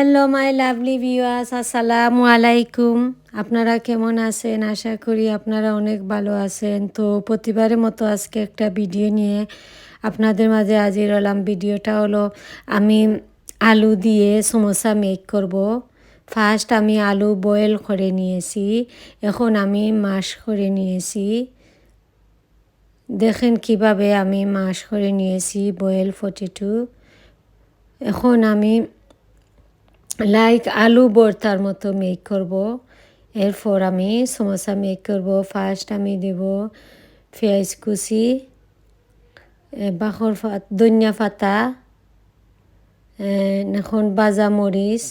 Hello my lovely viewers, আসসালামু আলাইকুম। আপনারা কেমন আছেন? আশা করি আপনারা অনেক ভালো আছেন। তো প্রতিবারের মতো আজকে একটা ভিডিও নিয়ে আপনাদের মাঝে হাজির হলাম। ভিডিওটা হলো আমি আলু দিয়ে সমোসা মেক করব। ফার্স্ট আমি আলু বয়েল করে নিয়েছি, এখন আমি ম্যাশ করে নিয়েছি। দেখেন কিভাবে আমি ম্যাশ করে নিয়েছি বয়েল পটেটো। এখন আমি আলু ভর্তার মতো মেক করব। এরপর আমি সমোসা মেক করব। ফার্স্ট আমি দেব পেঁয়াজ কুচি, ধনিয়া পাতা, এখন ভাজা মরিচ,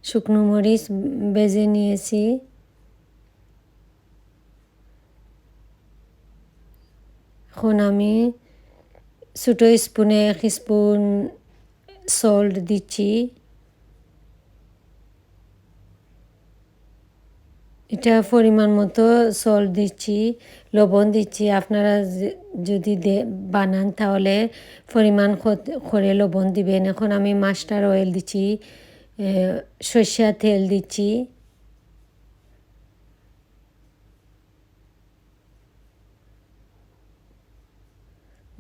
শুকনো মরিচ ভেজে নিয়েছি। এখন আমি ছোটো স্পুনে 1 স্পুন সল্ট দিচ্ছি। এটা পরিমাণ মতো সল্ট দিচ্ছি, লবণ দিচ্ছি। আপনারা যদি বানান তাহলে পরিমাণ করে লবণ দিবেন। এখন আমি মাস্টার অয়েল দিচ্ছি, সরষের তেল দিচ্ছি।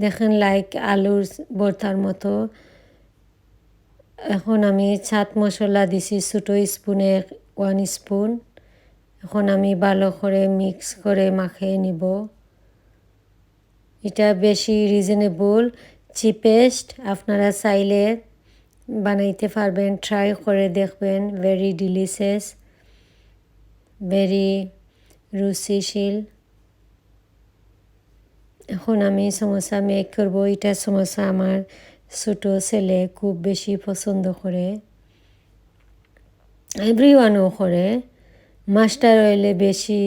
দেখেন আলুর ভর্তার মতো। এখন আমি চাট মশলা দিছি ছোটো স্পুনে 1 স্পুন। এখন আমি ভালো করে মিক্স করে মাখিয়ে নিব। এটা বেশি রিজনেবল, চিপেস্ট। আপনারা চাইলে বানাইতে পারবেন, ট্রাই করে দেখবেন। ভেরি ডিলিশিয়াস, ভেরি রুচিশীল। এখন আমি সমোসা মেক করব। এটা সমোসা আমার ছোটো ছেলে খুব বেশি পছন্দ করে, এভরিওয়ানও করে। মাস্টার অয়েলে বেশি,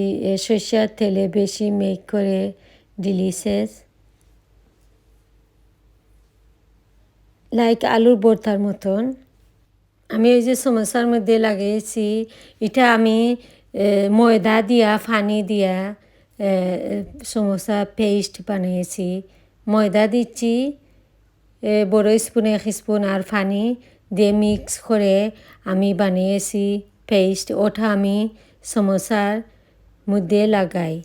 সরষের তেলে বেশি মেক করে ডিলিশিয়াস, আলুর ভর্তার মতন। আমি এই যে সমোসার মধ্যে লাগিয়েছি, এটা আমি ময়দা দিয়া পানি দিয়া সমোসা পেস্ট বানিয়েছি। ময়দা দিচ্ছি বড় স্পুনে 1 স্পুন, আর পানি দিয়ে মিক্স করে আমি বানিয়েছি পেস্ট। ওটা আমি সমোসার মধ্যে লাগাই।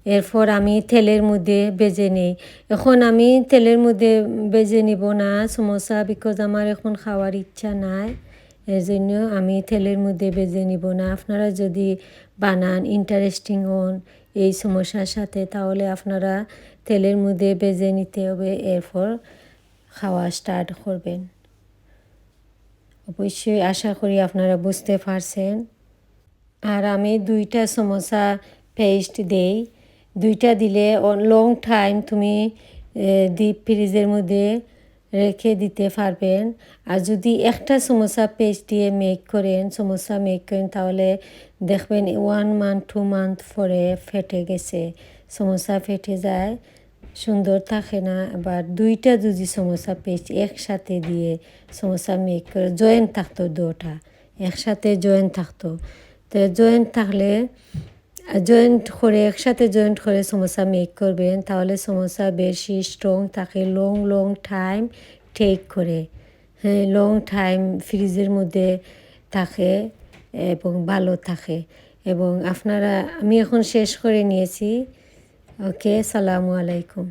এরপর আমি তেলের মধ্যে ভেজে নিই। এখন আমি তেলের মধ্যে ভেজে নিব না সমোসা, বিকজ আমার এখন খাওয়ার ইচ্ছা নাই। এর জন্য আমি তেলের মধ্যে ভেজে নিব না। আপনারা যদি বানান ইন্টারেস্টিং হন এই সমস্যার সাথে, তাহলে আপনারা তেলের মধ্যে ভেজে নিতে হবে, এরপর খাওয়া স্টার্ট করবেন। অবশ্যই আশা করি আপনারা বুঝতে পারছেন। আর আমি 2টা সমোসা পেস্ট দেই। 2টা দিলে লং টাইম তুমি ডিপ ফ্রিজের মধ্যে রেখে দিতে পারবেন। আর যদি একটা সমোসা পেস্ট দিয়ে সমোসা মেক করেন, তাহলে দেখবেন 1 মান্থ 2 মান্থ পরে ফেটে গেছে। সমোসা ফেটে যায়, সুন্দর থাকে না। আবার 2টা যদি সমোসা পেস্ট একসাথে দিয়ে সমোসা মেক করে জয়েন্ট থাকতো, 2টা একসাথে জয়েন্ট থাকতো। তো জয়েন্ট থাকলে একসাথে জয়েন্ট করে সমোসা মেক করবেন, তাহলে সমোসা বেশি স্ট্রং থাকে, লং টাইম টেক করে। হ্যাঁ, লং টাইম ফ্রিজের মধ্যে থাকে এবং ভালো থাকে। এবং আমি এখন শেষ করে নিয়েছি। ওকে, আসসালামু আলাইকুম।